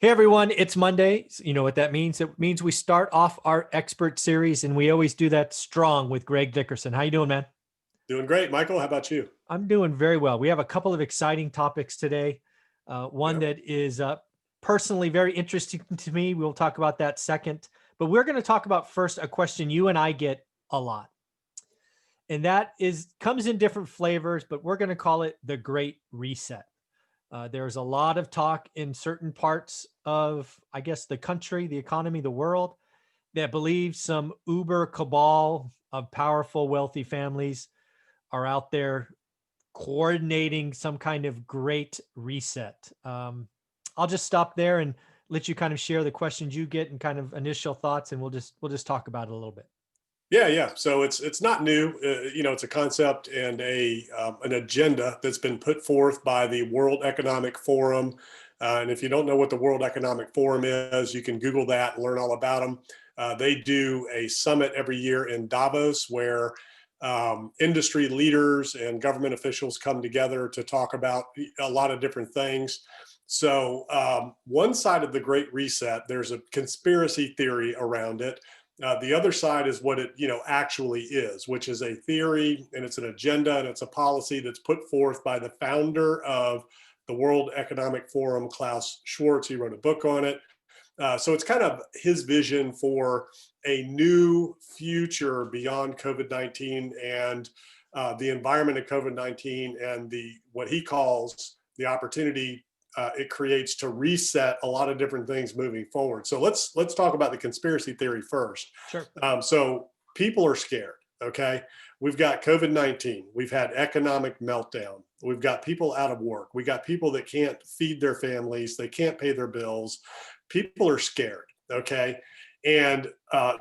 Hey everyone, it's Monday. You know what that means? It means we start off our expert series, and we always do that strong with Greg Dickerson. How you doing, man? Doing great, Michael. How about you? I'm doing very well. We have a couple of exciting topics today. One Yep. that is personally very interesting to me. We'll talk about that second. But we're going to talk about first a question you and I get a lot. And that is comes in different flavors, but we're going to call it the Great Reset. There's a lot of talk in certain parts of, I guess, the country, the economy, the world that believes some uber cabal of powerful, wealthy families are out there coordinating some kind of great reset. I'll just stop there and let you kind of share the questions you get and kind of initial thoughts, and we'll just talk about it a little bit. Yeah. So it's not new. It's a concept and a an agenda that's been put forth by the World Economic Forum. And if you don't know what the World Economic Forum is, you can Google that and learn all about them. They do a summit every year in Davos where industry leaders and government officials come together to talk about a lot of different things. So one side of the Great Reset, there's a conspiracy theory around it. The other side is what it actually is, which is a theory and it's an agenda and it's a policy that's put forth by the founder of the World Economic Forum, Klaus Schwartz. He wrote a book on it. So it's kind of his vision for a new future beyond COVID-19 and the environment of COVID-19 and the what he calls the opportunity it creates to reset a lot of different things moving forward. So let's talk about the conspiracy theory first. Sure. So people are scared. Okay, we've got COVID-19. We've had economic meltdown. We've got people out of work. We got people that can't feed their families. They can't pay their bills. People are scared. Okay, and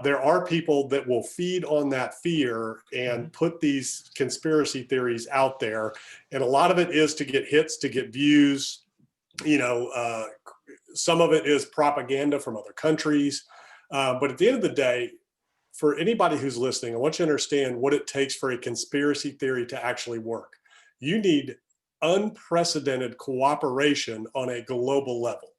there are people that will feed on that fear and put these conspiracy theories out there. And a lot of it is to get hits, to get views. you know, uh, some of it is propaganda from other countries. But at the end of the day, for anybody who's listening, I want you to understand what it takes for a conspiracy theory to actually work. You need unprecedented cooperation on a global level,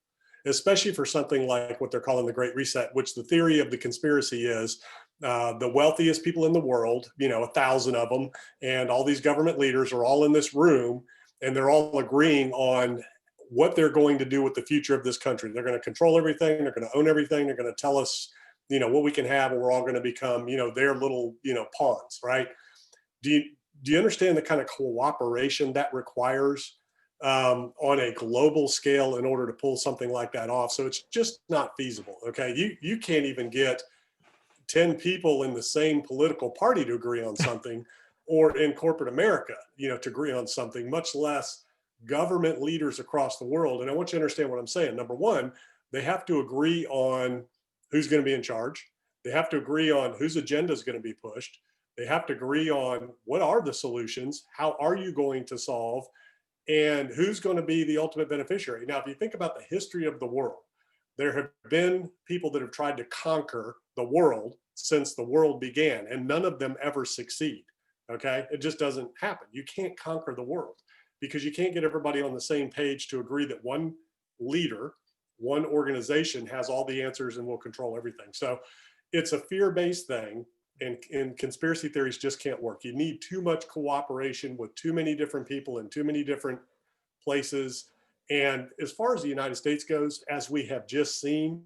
especially for something like what they're calling the Great Reset, which the theory of the conspiracy is the wealthiest people in the world, 1,000 of them, and all these government leaders are all in this room and they're all agreeing on what they're going to do with the future of this country. They're going to control everything. They're going to own everything. They're going to tell us, what we can have, and we're all going to become, their little, pawns, right? Do you understand the kind of cooperation that requires on a global scale in order to pull something like that off? So it's just not feasible. Okay, you can't even get 10 people in the same political party to agree on something, or in corporate America, to agree on something, much less government leaders across the world. And I want you to understand what I'm saying. Number one, they have to agree on who's going to be in charge. They have to agree on whose agenda is going to be pushed. They have to agree on what are the solutions, how are you going to solve, and who's going to be the ultimate beneficiary. Now, if you think about the history of the world, there have been people that have tried to conquer the world since the world began, and none of them ever succeed. Okay, it just doesn't happen. You can't conquer the world because you can't get everybody on the same page to agree that one leader, one organization has all the answers and will control everything. So it's a fear-based thing, and conspiracy theories just can't work. You need too much cooperation with too many different people in too many different places. And as far as the United States goes, as we have just seen,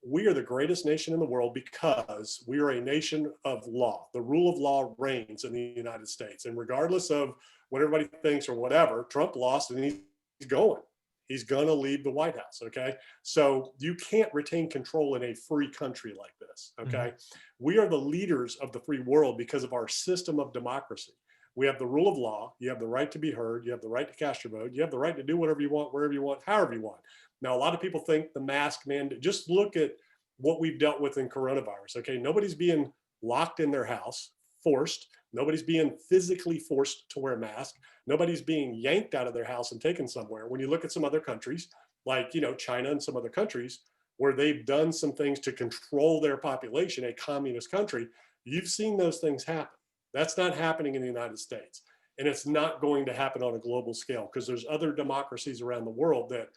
we are the greatest nation in the world because we are a nation of law. The rule of law reigns in the United States. And regardless of what everybody thinks or whatever, Trump lost and he's going. He's going to leave the White House. Okay. So you can't retain control in a free country like this. Okay. We are the leaders of the free world because of our system of democracy. We have the rule of law. You have the right to be heard. You have the right to cast your vote. You have the right to do whatever you want, wherever you want, however you want. Now, a lot of people think the mask mandate, just look at what we've dealt with in coronavirus. Okay. Nobody's being locked in their house, forced. Nobody's being physically forced to wear a mask. Nobody's being yanked out of their house and taken somewhere. When you look at some other countries, like, China and some other countries, where they've done some things to control their population, a communist country, you've seen those things happen. That's not happening in the United States. And it's not going to happen on a global scale because there's other democracies around the world that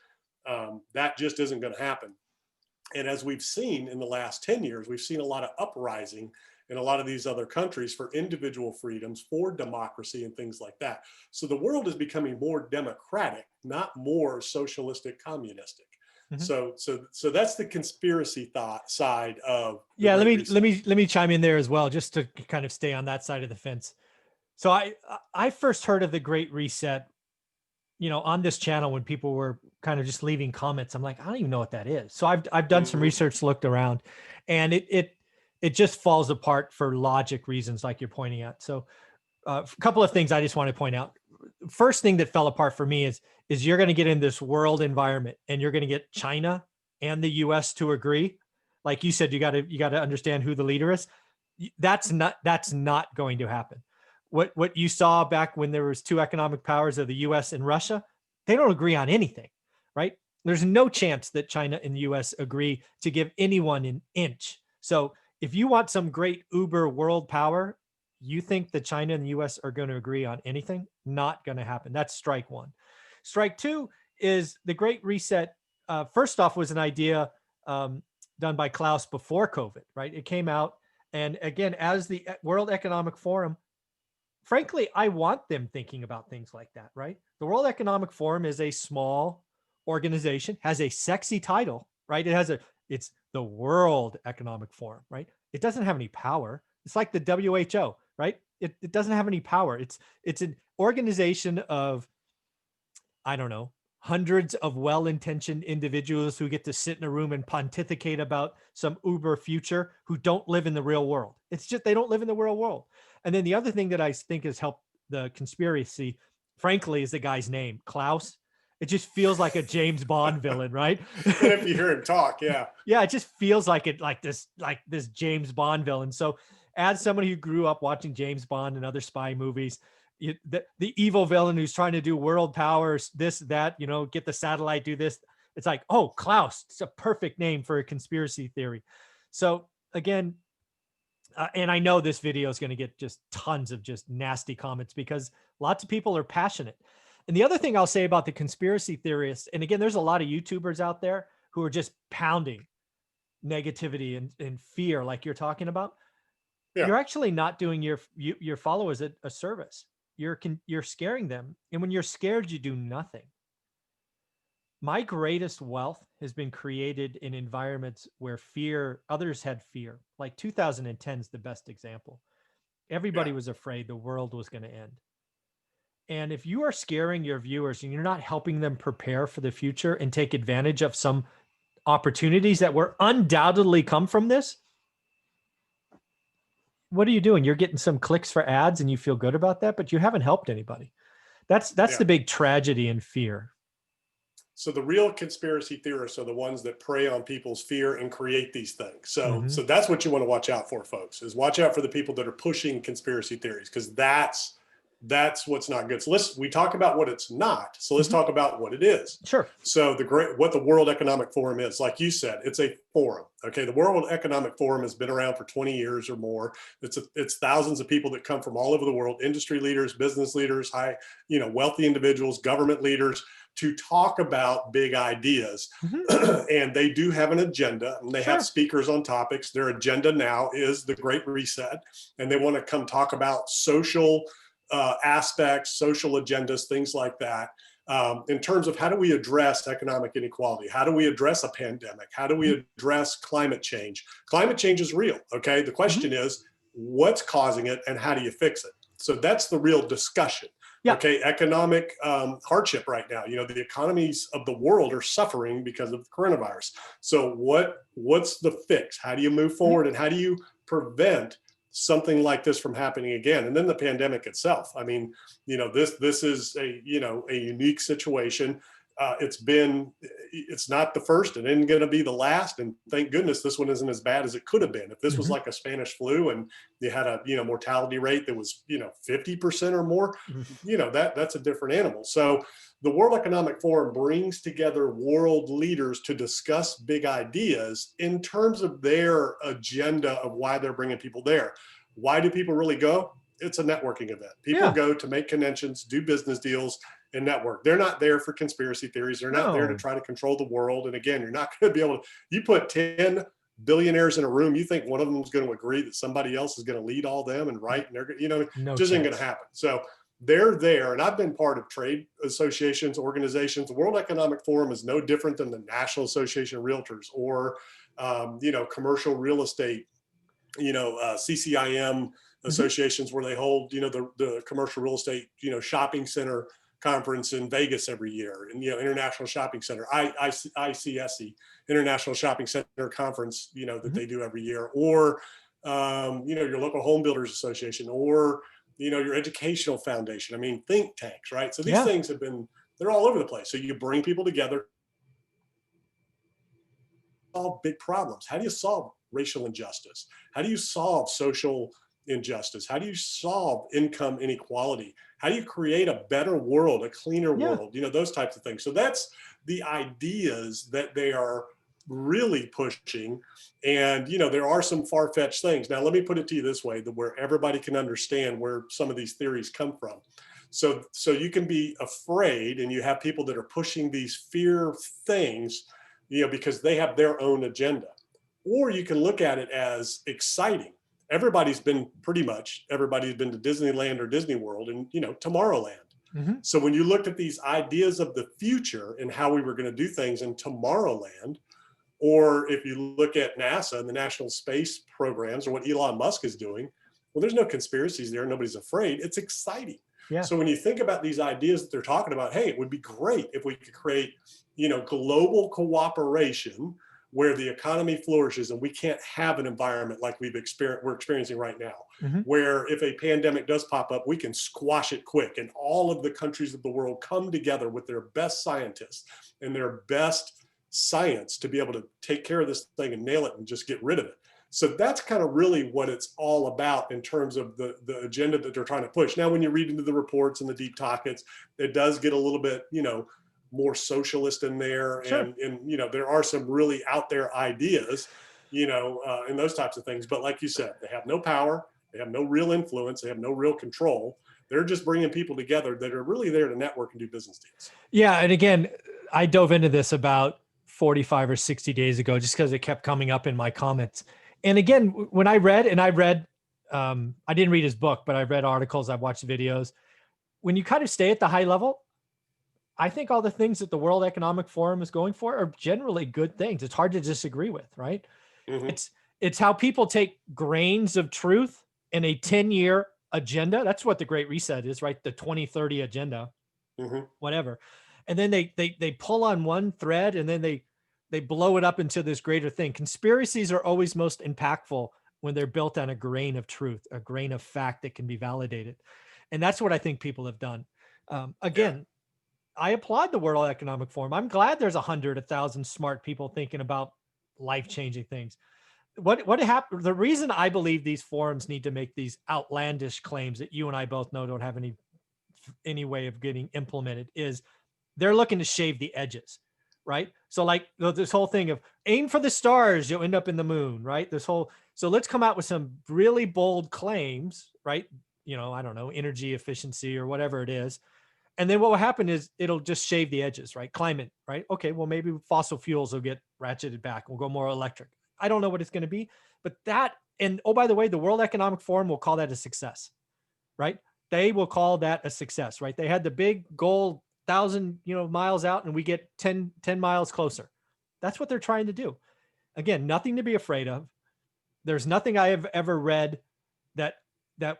That just isn't going to happen. And as we've seen in the last 10 years, we've seen a lot of uprising in a lot of these other countries for individual freedoms, for democracy and things like that. So the world is becoming more democratic, not more socialistic, communistic. Mhm. So that's the conspiracy thought side of the Yeah, let Great me Reset. let me chime in there as well, just to kind of stay on that side of the fence. So I first heard of the Great Reset, on this channel when people were kind of just leaving comments. I'm like, I don't even know what that is. So I've done some Mhm. research, looked around, and it just falls apart for logic reasons, like you're pointing out. So a couple of things I just want to point out. First thing that fell apart for me is you're going to get in this world environment and you're going to get China and the US to agree. Like you said, you got to understand who the leader is. That's not going to happen. What you saw back when there was two economic powers of the US and Russia, they don't agree on anything, right? There's no chance that China and the US agree to give anyone an inch. So if you want some great uber world power, you think that China and the US are going to agree on anything? Not going to happen. That's strike one. Strike two is the Great Reset. First off, was an idea done by Klaus before COVID, right? It came out. And again, as the World Economic Forum, frankly, I want them thinking about things like that, right? The World Economic Forum is a small organization, has a sexy title, right? It's the World Economic Forum, right? It doesn't have any power. It's like the WHO, right? It doesn't have any power. It's an organization of, I don't know, hundreds of well-intentioned individuals who get to sit in a room and pontificate about some uber future who don't live in the real world. It's just they don't live in the real world. And then the other thing that I think has helped the conspiracy, frankly, is the guy's name, Klaus. It just feels like a James Bond villain, right? And if you hear him talk, yeah. Yeah, it just feels like this James Bond villain. So as somebody who grew up watching James Bond and other spy movies, the evil villain who's trying to do world powers, this, that, get the satellite, do this. It's like, oh, Klaus, it's a perfect name for a conspiracy theory. So again, and I know this video is going to get just tons of just nasty comments because lots of people are passionate. And the other thing I'll say about the conspiracy theorists, and again, there's a lot of YouTubers out there who are just pounding negativity and fear like you're talking about. Yeah. You're actually not doing your followers a service. You're scaring them. And when you're scared, you do nothing. My greatest wealth has been created in environments where others had fear. Like 2010 is the best example. Everybody Yeah. was afraid the world was going to end. And if you are scaring your viewers and you're not helping them prepare for the future and take advantage of some opportunities that will undoubtedly come from this, what are you doing? You're getting some clicks for ads and you feel good about that, but you haven't helped anybody. That's Yeah. the big tragedy and fear. So the real conspiracy theorists are the ones that prey on people's fear and create these things. So that's what you want to watch out for, folks, is watch out for the people that are pushing conspiracy theories, because that's what's not good. So we talk about what it's not. So let's talk about what it is. Sure. So what the World Economic Forum is, like you said, it's a forum. Okay. The World Economic Forum has been around for 20 years or more. It's thousands of people that come from all over the world, industry leaders, business leaders, wealthy individuals, government leaders, to talk about big ideas. And they do have an agenda, and they have speakers on topics. Their agenda now is the Great Reset, and they want to come talk about social aspects, social agendas, things like that. In terms of how do we address economic inequality? How do we address a pandemic? How do we address climate change? Climate change is real, okay? The question is, what's causing it and how do you fix it? So that's the real discussion. Yeah. Okay, economic hardship right now. The economies of the world are suffering because of the coronavirus. So what's the fix? How do you move forward, and how do you prevent something like this from happening again? And then the pandemic itself. I mean, this is a unique situation. It's not the first and isn't going to be the last. And thank goodness this one isn't as bad as it could have been. If this was like a Spanish flu and you had a, mortality rate that was, 50% or more, that's a different animal. So the World Economic Forum brings together world leaders to discuss big ideas in terms of their agenda of why they're bringing people there. Why do people really go? It's a networking event. People go to make connections, do business deals, and network. They're not there for conspiracy theories. They're not there to No, try to control the world. And again, you're not going to be able to, you put 10 billionaires in a room, you think one of them is going to agree that somebody else is going to lead all them and write, and they're, it no just ain't going chance. to happen. So they're there. And I've been part of trade associations, organizations. The World Economic Forum is no different than the National Association of Realtors or, commercial real estate, CCIM associations where they hold, the commercial real estate, shopping center conference in Vegas every year, and, International Shopping Center, ICSC, International Shopping Center Conference, that they do every year, or, your local home builders association, or, your educational foundation. I mean, think tanks, right? So these Yeah. things they're all over the place. So you bring people together, solve big problems. How do you solve racial injustice? How do you solve social injustice? How do you solve income inequality? How do you create a better world, a cleaner Yeah. world? Those types of things. So that's the ideas that they are really pushing. And, there are some far-fetched things. Now, let me put it to you this way, that where everybody can understand where some of these theories come from. So you can be afraid, and you have people that are pushing these fear things, because they have their own agenda. Or you can look at it as exciting. Everybody's been to Disneyland or Disney World and, Tomorrowland. Mm-hmm. So when you looked at these ideas of the future and how we were going to do things in Tomorrowland, or if you look at NASA and the National Space Programs or what Elon Musk is doing, well, there's no conspiracies there. Nobody's afraid. It's exciting. Yeah. So when you think about these ideas that they're talking about, hey, it would be great if we could create, global cooperation where the economy flourishes, and we can't have an environment like we're experiencing right now, Mm-hmm. where if a pandemic does pop up, we can squash it quick, and all of the countries of the world come together with their best scientists and their best science to be able to take care of this thing and nail it and just get rid of it. So that's kind of really what it's all about in terms of the agenda that they're trying to push. Now, when you read into the reports and the deep pockets, it does get a little bit, more socialist in there. Sure. And there are some really out there ideas, and those types of things. But like you said, they have no power. They have no real influence. They have no real control. They're just bringing people together that are really there to network and do business deals. Yeah. And again, I dove into this about 45 or 60 days ago, just because it kept coming up in my comments. And again, when I read, I didn't read his book, but I read articles, I've watched videos. When you kind of stay at the high level, I think all the things that the World Economic Forum is going for are generally good things. It's hard to disagree with, right? Mm-hmm. It's how people take grains of truth in a 10-year agenda. That's what the Great Reset is, right? The 2030 agenda, whatever. And then they pull on one thread, and then they blow it up into this greater thing. Conspiracies are always most impactful when they're built on a grain of truth, a grain of fact that can be validated. And that's what I think people have done. Again, I applaud the World Economic Forum. I'm glad there's 100, 1,000 smart people thinking about life-changing things. What happened? The reason I believe these forums need to make these outlandish claims that you and I both know don't have any way of getting implemented is they're looking to shave the edges, right? So like this whole thing of aim for the stars, you'll end up in the moon, right? So let's come out with some really bold claims, right? I don't know, energy efficiency or whatever it is. And then what will happen is it'll just shave the edges, right? Climate, right? Okay, well, maybe fossil fuels will get ratcheted back. We'll go more electric. I don't know what it's going to be, but and oh, by the way, the World Economic Forum will call that a success, right? They will call that a success, right? They had the big goal, 1,000, miles out, and we get 10 miles closer. That's what they're trying to do. Again, nothing to be afraid of. There's nothing I have ever read that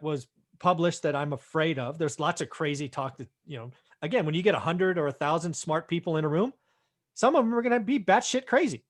was published that I'm afraid of. There's lots of crazy talk that, again, when you get 100 or 1,000 smart people in a room, some of them are going to be batshit crazy.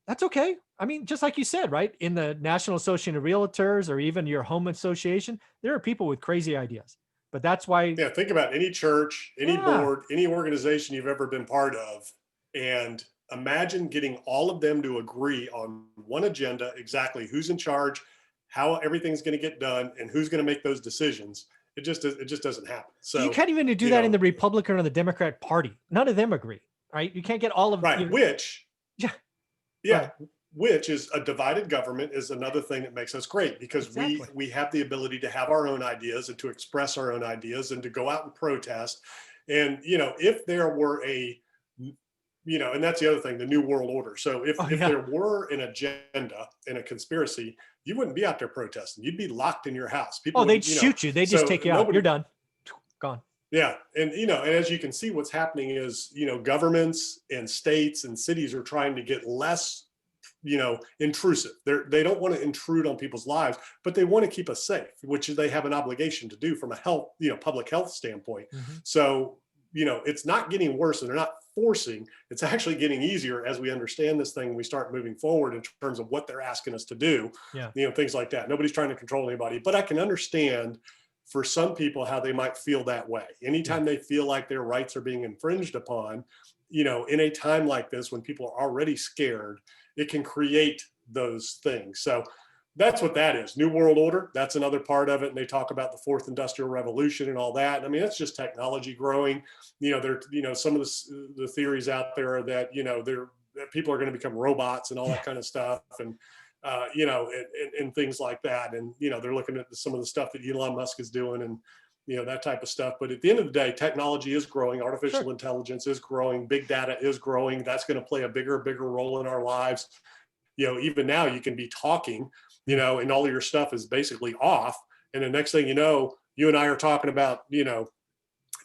That's okay. I mean, just like you said, right? In the National Association of Realtors or even your home association, there are people with crazy ideas, but that's why. Yeah. Think about any church, any board, any organization you've ever been part of, and imagine getting all of them to agree on one agenda, exactly who's in charge, how everything's going to get done, and who's going to make those decisions. It just doesn't happen. So you can't even do that in the Republican or the Democrat Party. None of them agree, right? You can't get all of right. Which right. Which is a divided government is another thing that makes us great, because we have the ability to have our own ideas and to express our own ideas and to go out and protest. And, if there were and that's the other thing, the new world order. So Oh if yeah. there were an agenda and a conspiracy, you wouldn't be out there protesting. You'd be locked in your house. People Oh, they'd wouldn't, shoot you. They just so take you out. nobody, You're done. Gone. yeah. And, and as you can see, what's happening is, governments and states and cities are trying to get less, intrusive. They don't want to intrude on people's lives, but they want to keep us safe, which they have an obligation to do from a health, public health standpoint. Mm-hmm. So, it's not getting worse, and they're not forcing. It's actually getting easier as we understand this thing. We start moving forward in terms of what they're asking us to do, Yeah. Things like that. Nobody's trying to control anybody, but I can understand for some people how they might feel that way. Anytime they feel like their rights are being infringed upon, in a time like this when people are already scared, it can create those things. So that's what that is. New World Order, that's another part of it. And they talk about the fourth industrial revolution and all that. I mean, it's just technology growing. Some of the theories out there are that, that people are going to become robots and all that kind of stuff. And, and things like that. And, they're looking at some of the stuff that Elon Musk is doing and, that type of stuff. But at the end of the day, technology is growing. Artificial intelligence is growing. Big data is growing. That's going to play a bigger role in our lives. Even now you can be talking, and all of your stuff is basically off. And the next thing you know, you and I are talking about,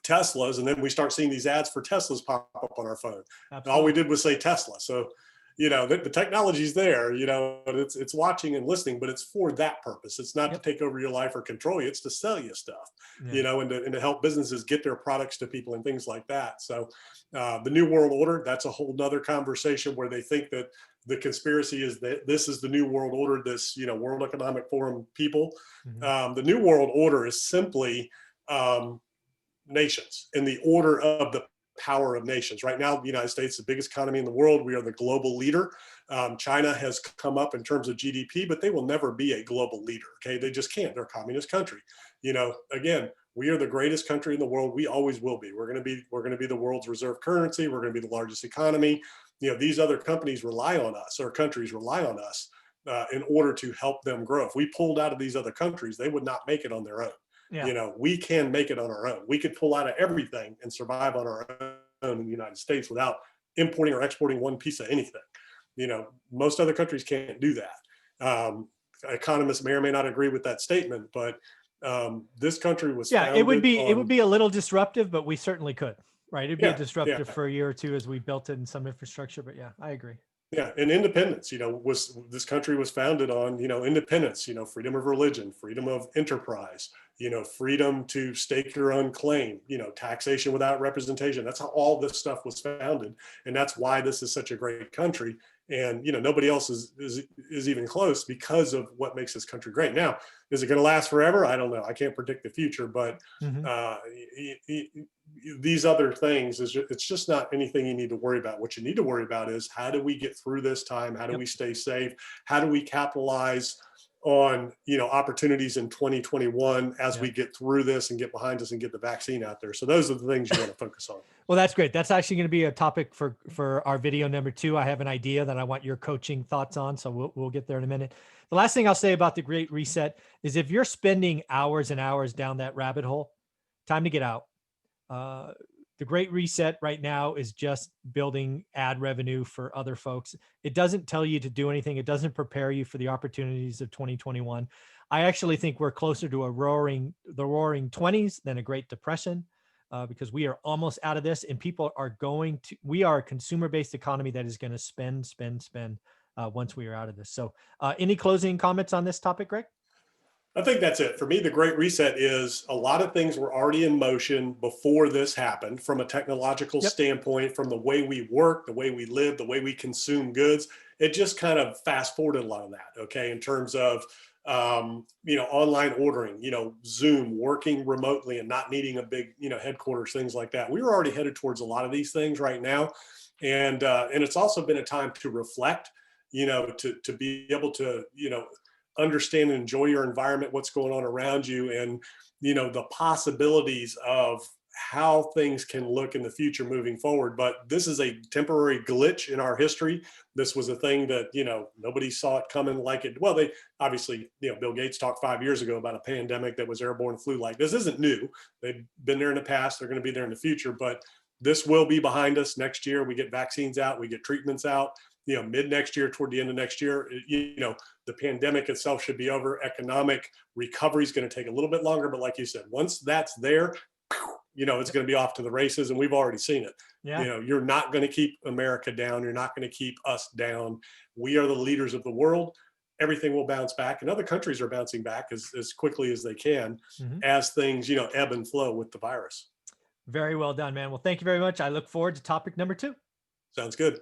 Teslas, and then we start seeing these ads for Teslas pop up on our phone. Absolutely. All we did was say Tesla. So, the technology's there, it's watching and listening, but it's for that purpose. It's not to take over your life or control you. It's to sell you stuff, and to help businesses get their products to people and things like that. So the New World Order, that's a whole nother conversation where they think that the conspiracy is that this is the New World Order, this, World Economic Forum people. Mm-hmm. The New World Order is simply nations in the order of the power of nations. Right now, the United States is the biggest economy in the world. We are the global leader. China has come up in terms of GDP, but they will never be a global leader. Okay, they just can't. They're a communist country. Again, we are the greatest country in the world. We always will be. We're going to be the world's reserve currency. We're going to be the largest economy. These other companies rely on us, or countries rely on us in order to help them grow. If we pulled out of these other countries, they would not make it on their own. Yeah. We can make it on our own. We could pull out of everything and survive on our own in the United States without importing or exporting one piece of anything. Most other countries can't do that. Economists may or may not agree with that statement, but this country was founded it would be a little disruptive, but we certainly could, right? It'd be a disruptive for a year or two as we built in some infrastructure, but yeah, I agree. Yeah, and independence, this country was founded on, independence, freedom of religion, freedom of enterprise, freedom to stake your own claim, taxation without representation. That's how all this stuff was founded. And that's why this is such a great country. And, nobody else is even close because of what makes this country great. Now, is it going to last forever? I don't know. I can't predict the future, but these other things, it's just not anything you need to worry about. What you need to worry about is, how do we get through this time? How do we stay safe? How do we capitalize on, opportunities in 2021 as we get through this and get behind us and get the vaccine out there? So those are the things you want to focus on. Well, that's great. That's actually going to be a topic for our video number 2. I have an idea that I want your coaching thoughts on, so we'll get there in a minute. The last thing I'll say about the Great Reset is, if you're spending hours and hours down that rabbit hole, time to get out. The Great Reset right now is just building ad revenue for other folks. It doesn't tell you to do anything. It doesn't prepare you for the opportunities of 2021. I actually think we're closer to the roaring 20s than a Great Depression, because we are almost out of this, and people are we are a consumer-based economy that is going to spend once we are out of this. So any closing comments on this topic, Greg? I think that's it. For me, the Great Reset is, a lot of things were already in motion before this happened, from a technological standpoint, from the way we work, the way we live, the way we consume goods. It just kind of fast forwarded a lot of that, okay, in terms of, online ordering, Zoom, working remotely and not needing a big, headquarters, things like that. We were already headed towards a lot of these things right now. And it's also been a time to reflect, to be able to, understand and enjoy your environment, what's going on around you, and the possibilities of how things can look in the future moving forward. But this is a temporary glitch in our history. This was a thing that, nobody saw it coming like it. Well, they obviously, Bill Gates talked 5 years ago about a pandemic that was airborne flu-like. This isn't new. They've been there in the past. They're going to be there in the future, but this will be behind us next year. We get vaccines out, we get treatments out, mid next year, toward the end of next year, the pandemic itself should be over. Economic recovery is going to take a little bit longer, but like you said, once that's there, it's going to be off to the races, and we've already seen it. Yeah. You're not going to keep America down. You're not going to keep us down. We are the leaders of the world. Everything will bounce back, and other countries are bouncing back as quickly as they can as things, ebb and flow with the virus. Very well done, man. Well, thank you very much. I look forward to topic number 2. Sounds good.